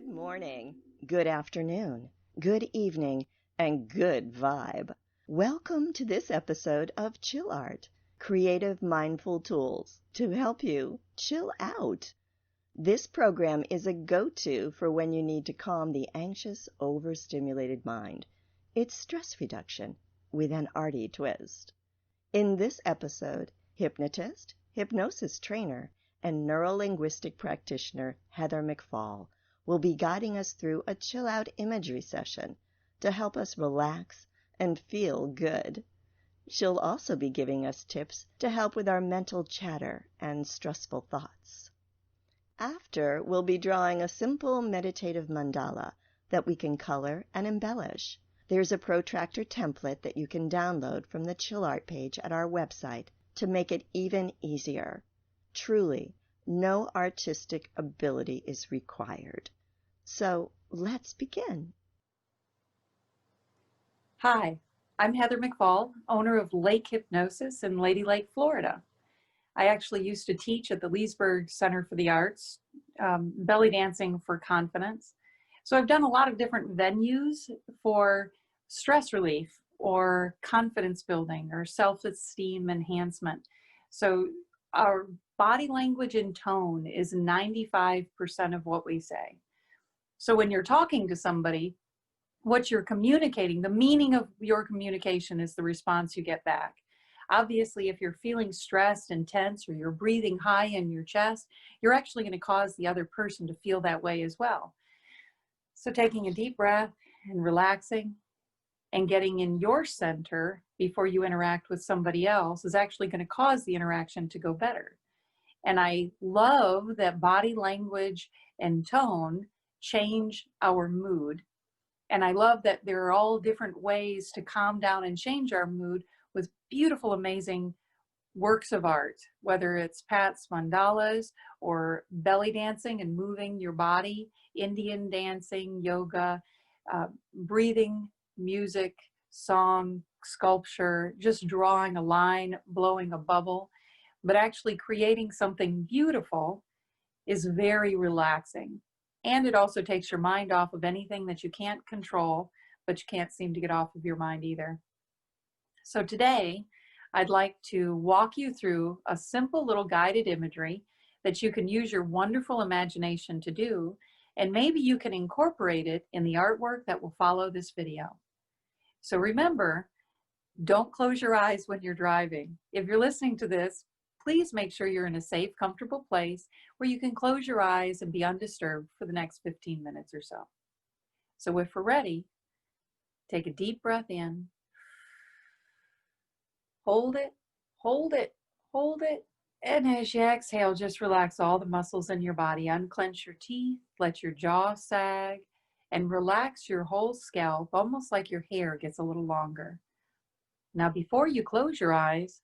Good morning, good afternoon, good evening, and good vibe. Welcome to this episode of Chill Art, creative mindful tools to help you chill out. This program is a go-to for when you need to calm the anxious, overstimulated mind. It's stress reduction with an arty twist. In this episode, hypnotist, hypnosis trainer, and neuro-linguistic practitioner Heather McFall will be guiding us through a chill-out imagery session to help us relax and feel good. She'll also be giving us tips to help with our mental chatter and stressful thoughts. After, we'll be drawing a simple meditative mandala that we can color and embellish. There's a protractor template that you can download from the Chill Art page at our website to make it even easier. Truly, no artistic ability is required. So let's begin. Hi, I'm Heather McFall, owner of Lake Hypnosis in Lady Lake, Florida. I actually used to teach at the Leesburg Center for the Arts, belly dancing for confidence. So I've done a lot of different venues for stress relief or confidence building or self-esteem enhancement. So our body language and tone is 95% of what we say. So when you're talking to somebody, what you're communicating, the meaning of your communication is the response you get back. Obviously, if you're feeling stressed and tense or you're breathing high in your chest, you're actually going to cause the other person to feel that way as well. So taking a deep breath and relaxing and getting in your center before you interact with somebody else is actually going to cause the interaction to go better. And I love that body language and tone change our mood. And I love that there are all different ways to calm down and change our mood with beautiful, amazing works of art, whether it's Pat's mandalas or belly dancing and moving your body, Indian dancing, yoga, breathing, music, song, sculpture, just drawing a line, blowing a bubble, but actually creating something beautiful is very relaxing. And it also takes your mind off of anything that you can't control, but you can't seem to get off of your mind either. So today, I'd like to walk you through a simple little guided imagery that you can use your wonderful imagination to do, and maybe you can incorporate it in the artwork that will follow this video. So remember, don't close your eyes when you're driving. If you're listening to this, please make sure you're in a safe, comfortable place where you can close your eyes and be undisturbed for the next 15 minutes or so. So if we're ready, take a deep breath in, hold it, hold it, hold it, and as you exhale, just relax all the muscles in your body. Unclench your teeth, let your jaw sag, and relax your whole scalp, almost like your hair gets a little longer. Now, before you close your eyes,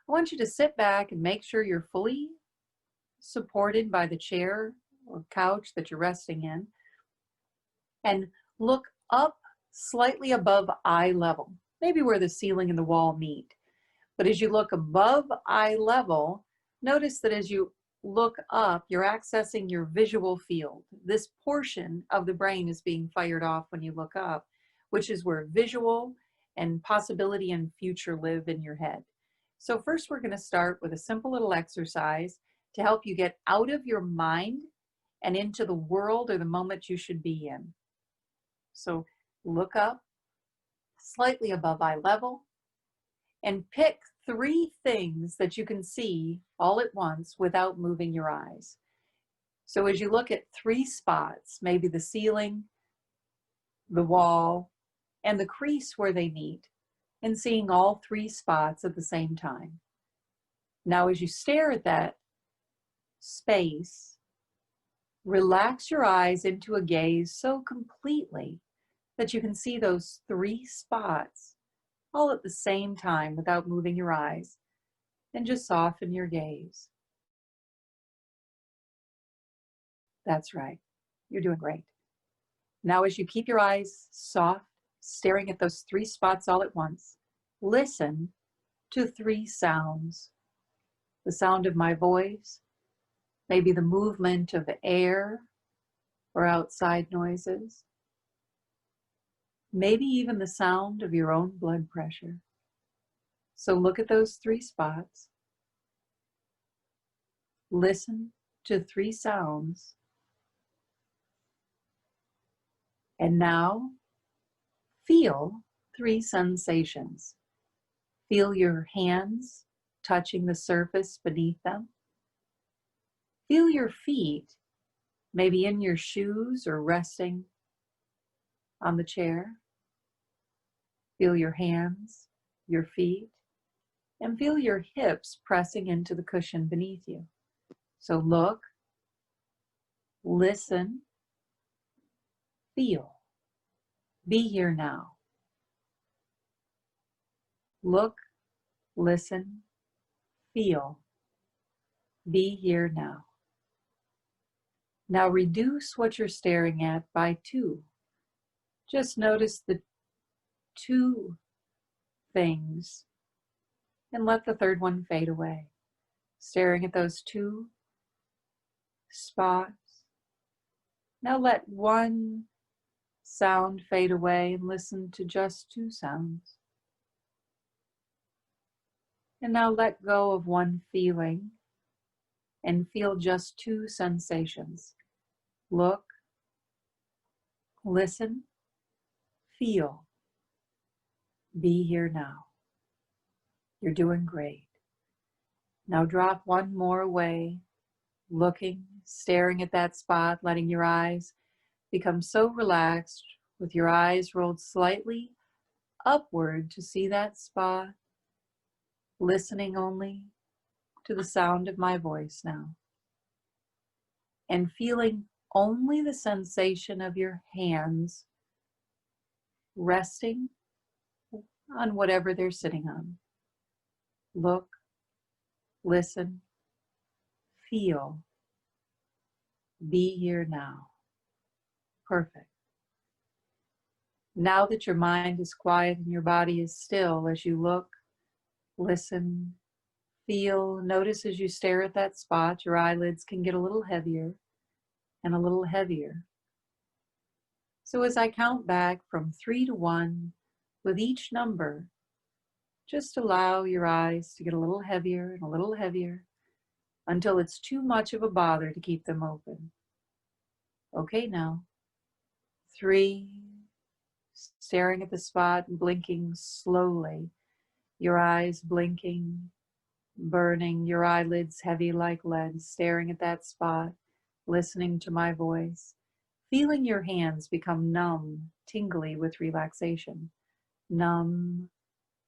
I want you to sit back and make sure you're fully supported by the chair or couch that you're resting in, and look up slightly above eye level, maybe where the ceiling and the wall meet. But as you look above eye level, notice that as you look up, you're accessing your visual field. This portion of the brain is being fired off when you look up, which is where visual and possibility and future live in your head. So first we're going to start with a simple little exercise to help you get out of your mind and into the world or the moment you should be in. So look up slightly above eye level and pick 3 things that you can see all at once without moving your eyes. So as you look at 3 spots, maybe the ceiling, the wall, and the crease where they meet, and seeing all 3 spots at the same time. Now, as you stare at that space, relax your eyes into a gaze so completely that you can see those 3 spots all at the same time without moving your eyes, and just soften your gaze. That's right. You're doing great. Now, as you keep your eyes soft, staring at those 3 spots all at once, listen to 3 sounds. The sound of my voice, maybe the movement of the air, or outside noises. Maybe even the sound of your own blood pressure. So look at those 3 spots. Listen to 3 sounds. And now feel 3 sensations. Feel your hands touching the surface beneath them. Feel your feet, maybe in your shoes or resting on the chair. Feel your hands, your feet, and feel your hips pressing into the cushion beneath you. So look, listen, feel. Be here now. Look, listen, feel. Be here now. Now reduce what you're staring at by 2. Just notice the 2 things and let the 3rd one fade away. Staring at those 2 spots. Now let 1 sound fade away and listen to just 2 sounds. And now let go of 1 feeling and feel just 2 sensations. Look, listen, feel. Be here now. You're doing great. Now drop 1 more away, looking, staring at that spot, letting your eyes become so relaxed with your eyes rolled slightly upward to see that spot, listening only to the sound of my voice now, and feeling only the sensation of your hands resting on whatever they're sitting on. Look, listen, feel. Be here now. Perfect. Now that your mind is quiet and your body is still, as you look, listen, feel, notice as you stare at that spot, your eyelids can get a little heavier and a little heavier. So as I count back from 3 to 1, with each number, just allow your eyes to get a little heavier and a little heavier until it's too much of a bother to keep them open. Okay, now. 3, staring at the spot, blinking slowly, your eyes blinking, burning, your eyelids heavy like lead, staring at that spot, listening to my voice, feeling your hands become numb, tingly with relaxation. Numb,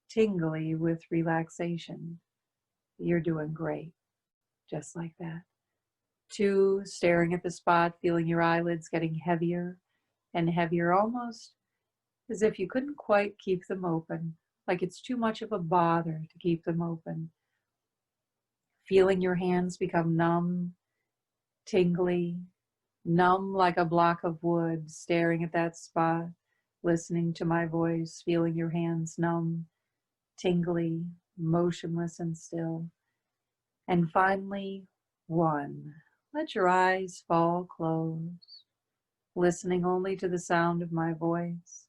tingly with relaxation. You're doing great, just like that. 2, staring at the spot, feeling your eyelids getting heavier and heavier, almost as if you couldn't quite keep them open, like it's too much of a bother to keep them open. Feeling your hands become numb, tingly, numb like a block of wood, staring at that spot, listening to my voice, feeling your hands numb, tingly, motionless and still. And finally, 1. Let your eyes fall closed, listening only to the sound of my voice,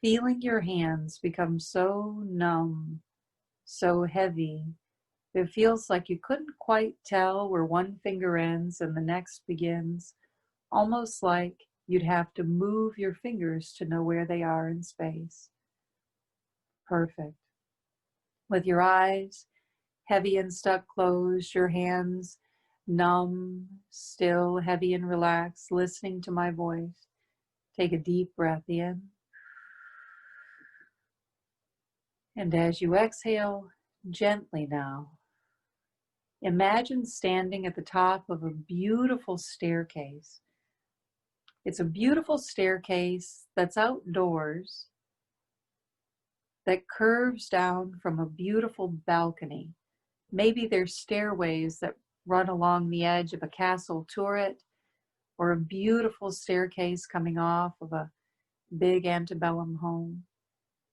feeling your hands become so numb, so heavy, it feels like you couldn't quite tell where one finger ends and the next begins, almost like you'd have to move your fingers to know where they are in space. Perfect. With your eyes heavy and stuck closed, your hands numb, still, heavy and relaxed, listening to my voice. Take a deep breath in. And as you exhale, gently now, imagine standing at the top of a beautiful staircase. It's a beautiful staircase that's outdoors, that curves down from a beautiful balcony. Maybe there's stairways that run along the edge of a castle turret, or a beautiful staircase coming off of a big antebellum home.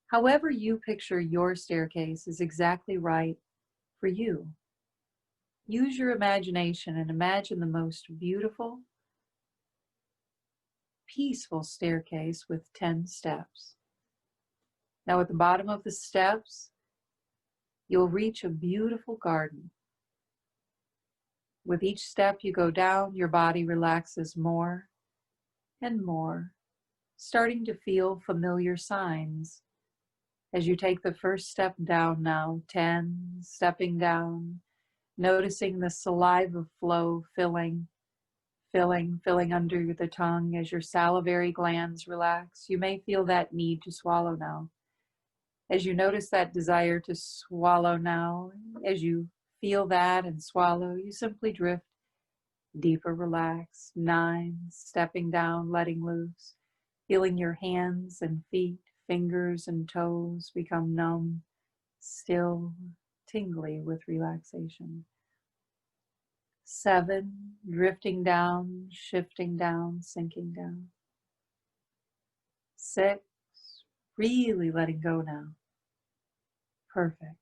However you picture your staircase is exactly right for you. Use your imagination and imagine the most beautiful, peaceful staircase with 10 steps. Now at the bottom of the steps, you'll reach a beautiful garden. With each step you go down, your body relaxes more and more, starting to feel familiar signs. As you take the first step down now, 10, stepping down, noticing the saliva flow filling under the tongue as your salivary glands relax. You may feel that need to swallow now. As you notice that desire to swallow now, as you feel that and swallow, you simply drift deeper, relax. 9, stepping down, letting loose, feeling your hands and feet, fingers and toes become numb, still, tingly with relaxation. 7, drifting down, shifting down, sinking down. 6, really letting go now. Perfect.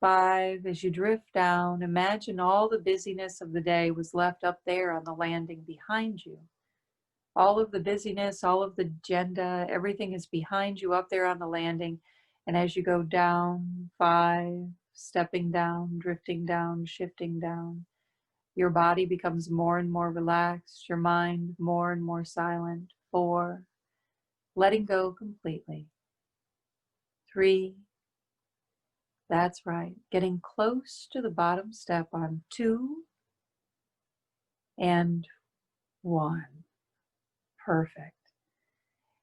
5, as you drift down, imagine all the busyness of the day was left up there on the landing behind you. All of the busyness, all of the agenda, everything is behind you up there on the landing. And as you go down, 5, stepping down, drifting down, shifting down, your body becomes more and more relaxed, your mind more and more silent. 4, letting go completely. 3, that's right, getting close to the bottom step on 2 and 1. Perfect.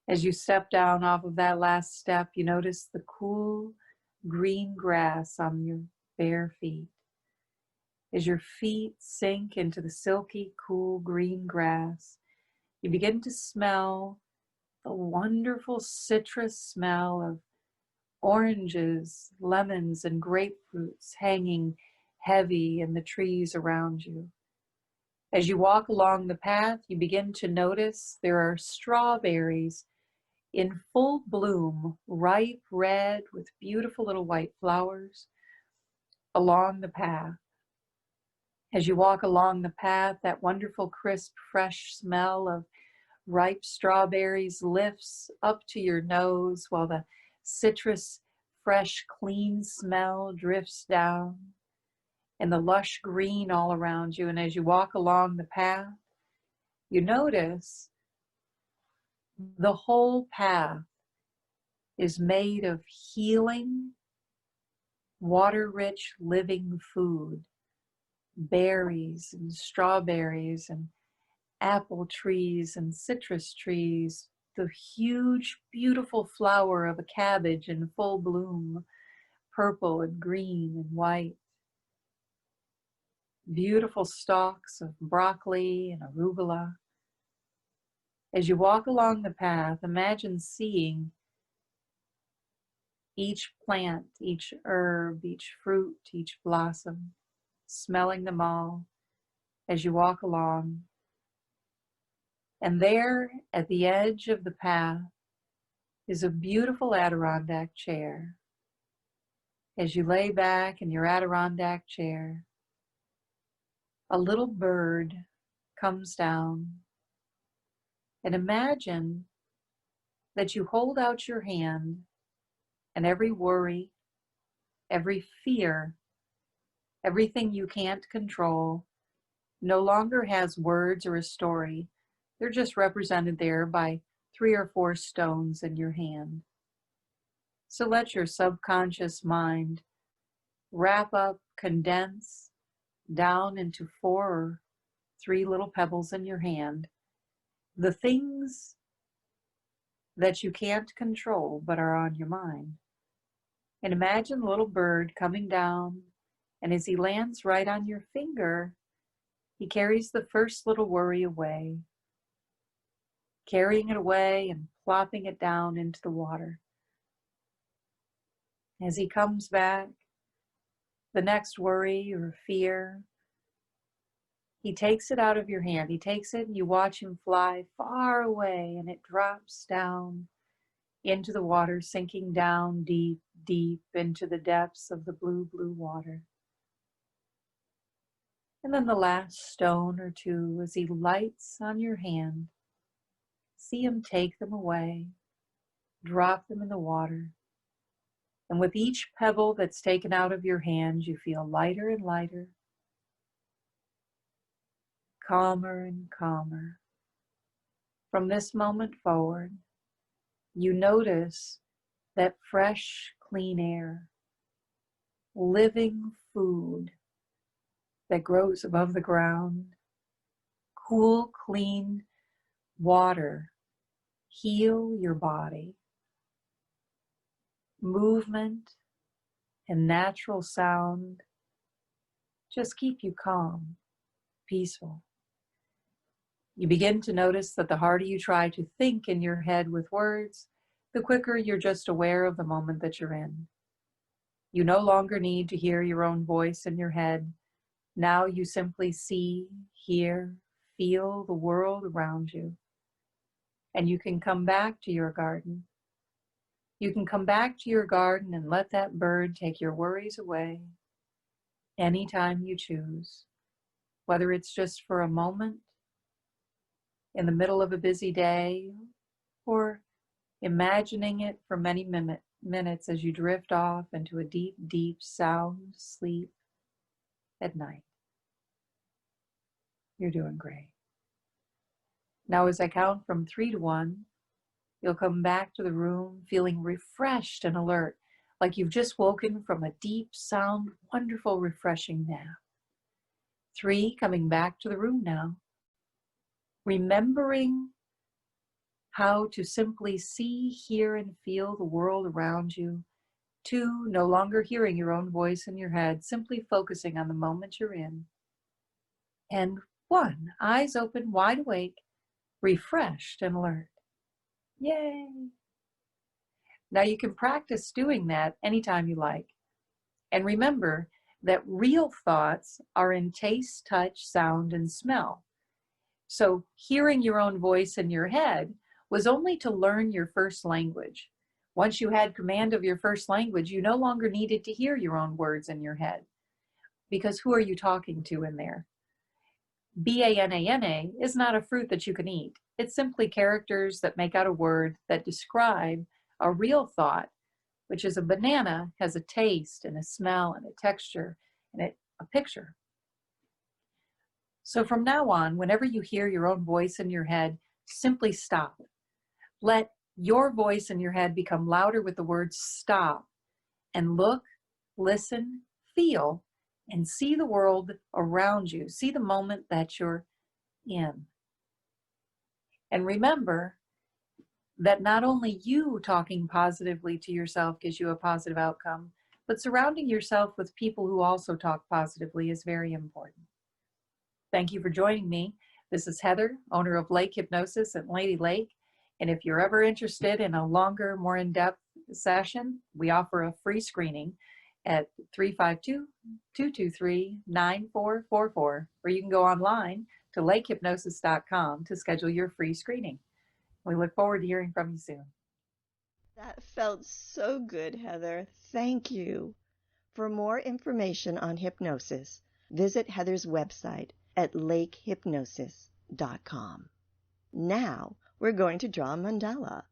As you step down off of that last step, you notice the cool green grass on your bare feet. As your feet sink into the silky, cool green grass, you begin to smell the wonderful citrus smell of oranges, lemons, and grapefruits hanging heavy in the trees around you. As you walk along the path, you begin to notice there are strawberries in full bloom, ripe red with beautiful little white flowers along the path. As you walk along the path, that wonderful, crisp, fresh smell of ripe strawberries lifts up to your nose while the citrus, fresh, clean smell drifts down and the lush green all around you. And as you walk along the path, you notice the whole path is made of healing, water-rich living food, berries and strawberries and apple trees and citrus trees, the huge, beautiful flower of a cabbage in full bloom, purple and green and white, beautiful stalks of broccoli and arugula. As you walk along the path, imagine seeing each plant, each herb, each fruit, each blossom, smelling them all as you walk along. And there at the edge of the path is a beautiful Adirondack chair. As you lay back in your Adirondack chair, a little bird comes down, and imagine that you hold out your hand and every worry, every fear, everything you can't control no longer has words or a story. They're just represented there by 3 or 4 stones in your hand. So let your subconscious mind wrap up, condense down into 4 or 3 little pebbles in your hand, the things that you can't control but are on your mind. And imagine a little bird coming down, and as he lands right on your finger, he carries the first little worry away, carrying it away and plopping it down into the water. As he comes back, the next worry or fear, he takes it out of your hand. He takes it and you watch him fly far away, and it drops down into the water, sinking down deep, deep into the depths of the blue, blue water. And then the last stone or two as he lights on your hand. See him take them away, drop them in the water. And with each pebble that's taken out of your hand, you feel lighter and lighter, calmer and calmer. From this moment forward, you notice that fresh, clean air, living food that grows above the ground, cool, clean water heal your body, movement and natural sound just keep you calm, peaceful. You begin to notice that the harder you try to think in your head with words, the quicker you're just aware of the moment that you're in. You no longer need to hear your own voice in your head. Now you simply see, hear, feel the world around you. And you can come back to your garden. You can come back to your garden and let that bird take your worries away anytime you choose, whether it's just for a moment, in the middle of a busy day, or imagining it for many minutes as you drift off into a deep, deep sound sleep at night. You're doing great. Now, as I count from 3 to 1, you'll come back to the room feeling refreshed and alert, like you've just woken from a deep, sound, wonderful, refreshing nap. 3, coming back to the room now, remembering how to simply see, hear, and feel the world around you. 2, no longer hearing your own voice in your head, simply focusing on the moment you're in. And 1, eyes open, wide awake, refreshed and alert. Yay! Now you can practice doing that anytime you like. And remember that real thoughts are in taste, touch, sound, and smell. So hearing your own voice in your head was only to learn your first language. Once you had command of your first language, you no longer needed to hear your own words in your head. Because who are you talking to in there? banana is not a fruit that you can eat. It's simply characters that make out a word that describe a real thought, which is a banana has a taste and a smell and a texture and a picture. So from now on, whenever you hear your own voice in your head, simply stop. Let your voice in your head become louder with the word stop, and look, listen, feel, and see the world around you. See the moment that you're in. And remember that not only you talking positively to yourself gives you a positive outcome, but surrounding yourself with people who also talk positively is very important. Thank you for joining me. This is Heather, owner of Lake Hypnosis at Lady Lake. And if you're ever interested in a longer, more in-depth session, we offer a free screening at 352-223-9444, or you can go online to lakehypnosis.com to schedule your free screening. We look forward to hearing from you soon. That felt so good, Heather. Thank you. For more information on hypnosis, visit Heather's website at lakehypnosis.com. Now, we're going to draw a mandala.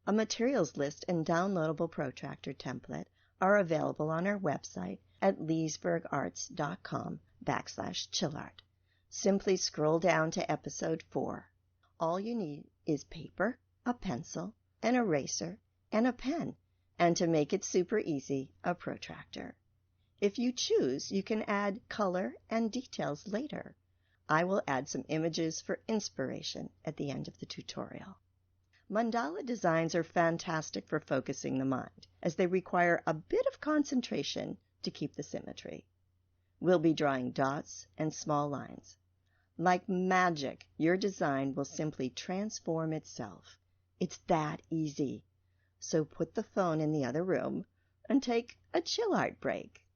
A materials list and downloadable protractor template are available on our website at leesburgarts.com/chillart. Simply scroll down to episode 4. All you need is paper, a pencil, an eraser, and a pen, and to make it super easy, a protractor. If you choose, you can add color and details later. I will add some images for inspiration at the end of the tutorial. Mandala designs are fantastic for focusing the mind, as they require a bit of concentration to keep the symmetry. We'll be drawing dots and small lines. Like magic, your design will simply transform itself. It's that easy. So put the phone in the other room and take a chill art break.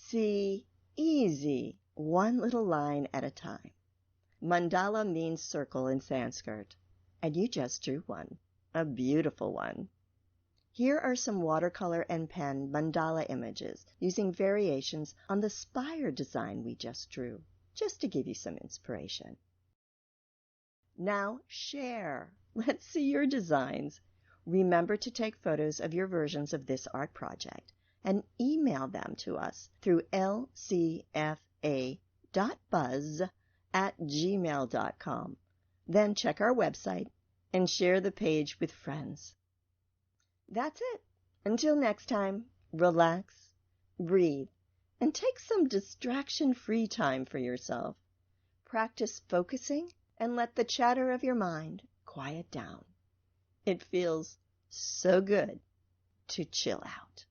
See, easy, one little line at a time. Mandala means circle in Sanskrit, and you just drew one, a beautiful one. Here are some watercolor and pen mandala images using variations on the spire design we just drew, just to give you some inspiration. Now share. Let's see your designs. Remember to take photos of your versions of this art project and email them to us through lcfa.buzz@gmail.com. Then check our website and share the page with friends. That's it. Until next time, relax, breathe, and take some distraction-free time for yourself. Practice focusing and let the chatter of your mind quiet down. It feels so good to chill out.